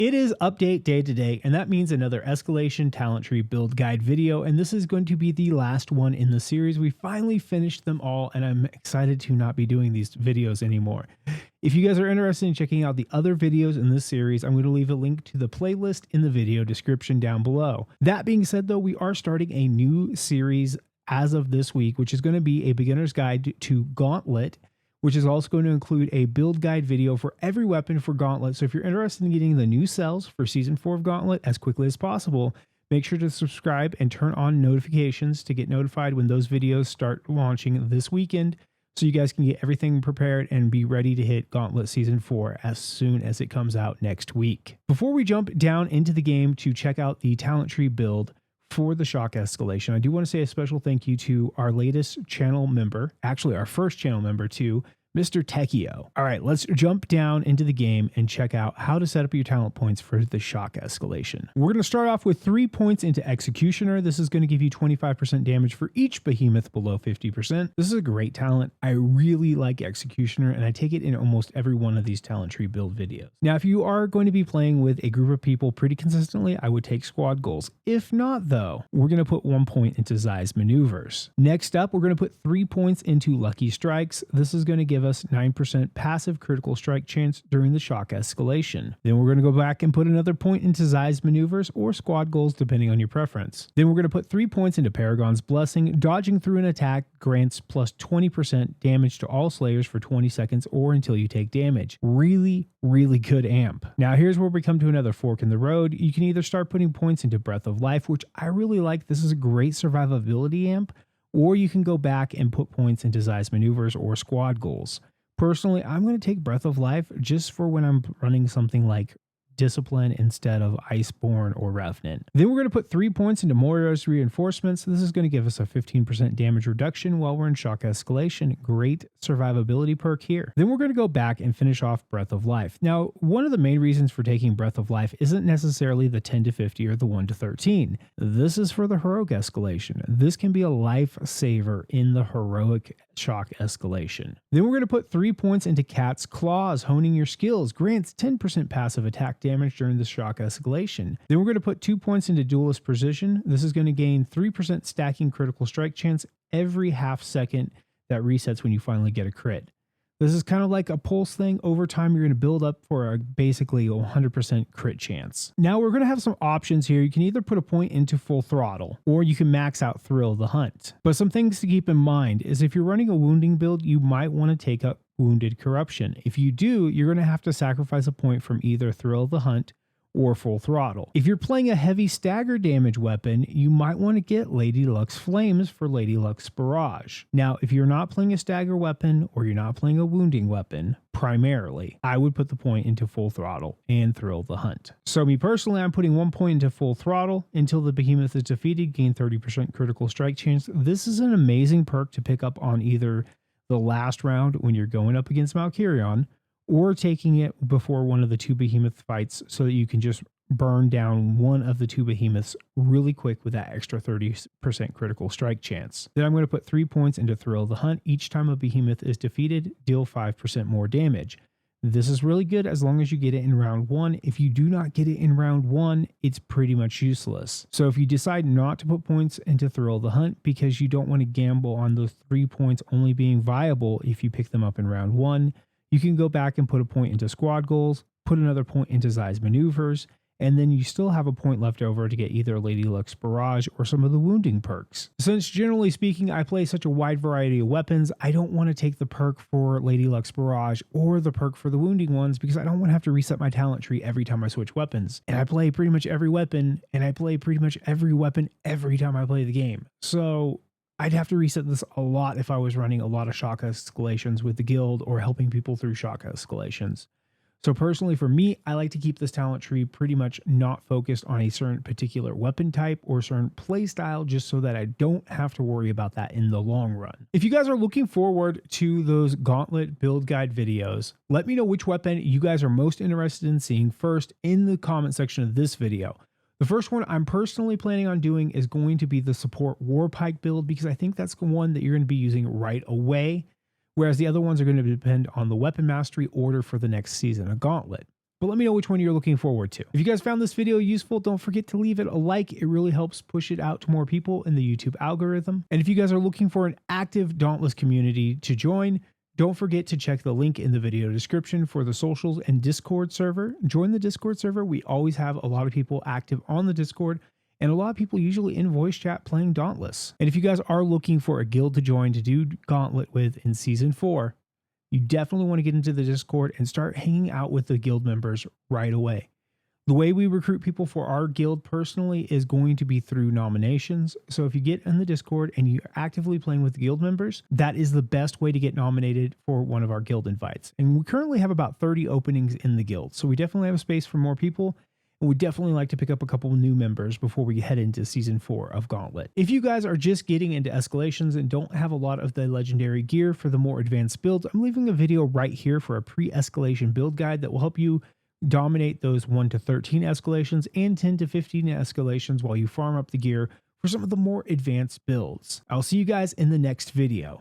It is update day today, and that means another Escalation talent tree build guide video, and this is going to be the last one in the series. We finally finished them all, and I'm excited to not be doing these videos anymore. If you guys are interested in checking out the other videos in this series, I'm going to leave a link to the playlist in the video description down below. That being said, though, we are starting a new series as of this week, which is going to be a beginner's guide to Gauntlet, which is also going to include a build guide video for every weapon for Gauntlet. So if you're interested in getting the new cells for Season 4 of Gauntlet as quickly as possible, make sure to subscribe and turn on notifications to get notified when those videos start launching this weekend, so you guys can get everything prepared and be ready to hit Gauntlet Season 4 as soon as it comes out next week. Before we jump down into the game to check out the talent tree build for the shock escalation, I do want to say a special thank you to our latest channel member, actually our first channel member too, Mr. Techio. All right, let's jump down into the game and check out how to set up your talent points for the shock escalation. We're going to start off with 3 points into Executioner. This is going to give you 25% damage for each behemoth below 50%. This is a great talent. I really like Executioner, and I take it in almost every one of these talent tree build videos. Now, if you are going to be playing with a group of people pretty consistently, I would take Squad Goals. If not, though, we're going to put 1 point into Zai's Maneuvers. Next up, we're going to put 3 points into Lucky Strikes. This is going to give us 9% passive critical strike chance during the shock escalation. Then we're going to go back and put another point into Zai's Maneuvers or Squad Goals, depending on your preference. Then we're going to put 3 points into Paragon's Blessing. Dodging through an attack grants plus 20% damage to all Slayers for 20 seconds or until you take damage. Really good amp. Now here's where we come to another fork in the road. You can either start putting points into Breath of Life, which I really like. This is a great survivability amp, or you can go back and put points into Zai's Maneuvers or Squad Goals. Personally, I'm going to take Breath of Life just for when I'm running something like Discipline instead of Iceborne or Revenant. Then we're going to put 3 points into Morio's Reinforcements. This is going to give us a 15% damage reduction while we're in shock escalation. Great survivability perk here. Then we're going to go back and finish off Breath of Life. Now, one of the main reasons for taking Breath of Life isn't necessarily the 10 to 50 or the 1 to 13. This is for the heroic escalation. This can be a lifesaver in the heroic shock escalation. Then we're going to put 3 points into Cat's Claws. Honing your skills grants 10% passive attack damage during the shock escalation. Then we're going to put 2 points into Duelist Precision. This is going to gain 3% stacking critical strike chance every half second that resets when you finally get a crit. This is kind of like a pulse thing. Over time, you're going to build up for basically 100% crit chance. Now we're going to have some options here. You can either put a point into Full Throttle, or you can max out Thrill of the Hunt. But some things to keep in mind is if you're running a wounding build, you might want to take up Wounded Corruption. If you do, you're going to have to sacrifice a point from either Thrill of the Hunt or Full Throttle. If you're playing a heavy stagger damage weapon, you might want to get Lady Luck's Flames for Lady Luck's Barrage. Now, if you're not playing a stagger weapon or you're not playing a wounding weapon, primarily, I would put the point into Full Throttle and Thrill of the Hunt. So me personally, I'm putting 1 point into Full Throttle until the behemoth is defeated, gain 30% critical strike chance. This is an amazing perk to pick up on either the last round when you're going up against Malkirion, or taking it before one of the 2 behemoth fights so that you can just burn down one of the 2 behemoths really quick with that extra 30% critical strike chance. Then I'm going to put 3 points into Thrill of the Hunt. Each time a behemoth is defeated, deal 5% more damage. This is really good as long as you get it in round 1. If you do not get it in round 1, it's pretty much useless. So if you decide not to put points into Thrill of the Hunt because you don't want to gamble on those 3 points only being viable if you pick them up in round 1, you can go back and put a point into Squad Goals, put another point into Zai's Maneuvers, and then you still have a point left over to get either Lady Luck's Barrage or some of the wounding perks. Since generally speaking, I play such a wide variety of weapons, I don't want to take the perk for Lady Luck's Barrage or the perk for the wounding ones because I don't want to have to reset my talent tree every time I switch weapons. And I play pretty much every weapon, and I play pretty much every weapon every time I play the game. So I'd have to reset this a lot if I was running a lot of shock escalations with the guild or helping people through shock escalations. So personally for me, I like to keep this talent tree pretty much not focused on a certain particular weapon type or certain play style, just so that I don't have to worry about that in the long run. If you guys are looking forward to those Gauntlet build guide videos, let me know which weapon you guys are most interested in seeing first in the comment section of this video. The first one I'm personally planning on doing is going to be the support Warpike build, because I think that's the one that you're going to be using right away, whereas the other ones are going to depend on the weapon mastery order for the next season of Gauntlet. but let me know which one you're looking forward to. If you guys found this video useful, don't forget to leave it a like. It really helps push it out to more people in the YouTube algorithm. And if you guys are looking for an active Dauntless community to join, don't forget to check the link in the video description for the socials and Discord server. Join the Discord server. We always have a lot of people active on the Discord, and a lot of people usually in voice chat playing Dauntless. And if you guys are looking for a guild to join to do Gauntlet with in Season 4, you definitely want to get into the Discord and start hanging out with the guild members right away. The way we recruit people for our guild personally is going to be through nominations. So if you get in the Discord and you're actively playing with guild members, that is the best way to get nominated for one of our guild invites. And we currently have about 30 openings in the guild. So we definitely have a space for more people. And we'd definitely like to pick up a couple new members before we head into Season 4 of Gauntlet. If you guys are just getting into escalations and don't have a lot of the legendary gear for the more advanced builds, I'm leaving a video right here for a pre-escalation build guide that will help you dominate those 1 to 13 escalations and 10 to 15 escalations while you farm up the gear for some of the more advanced builds. I'll see you guys in the next video.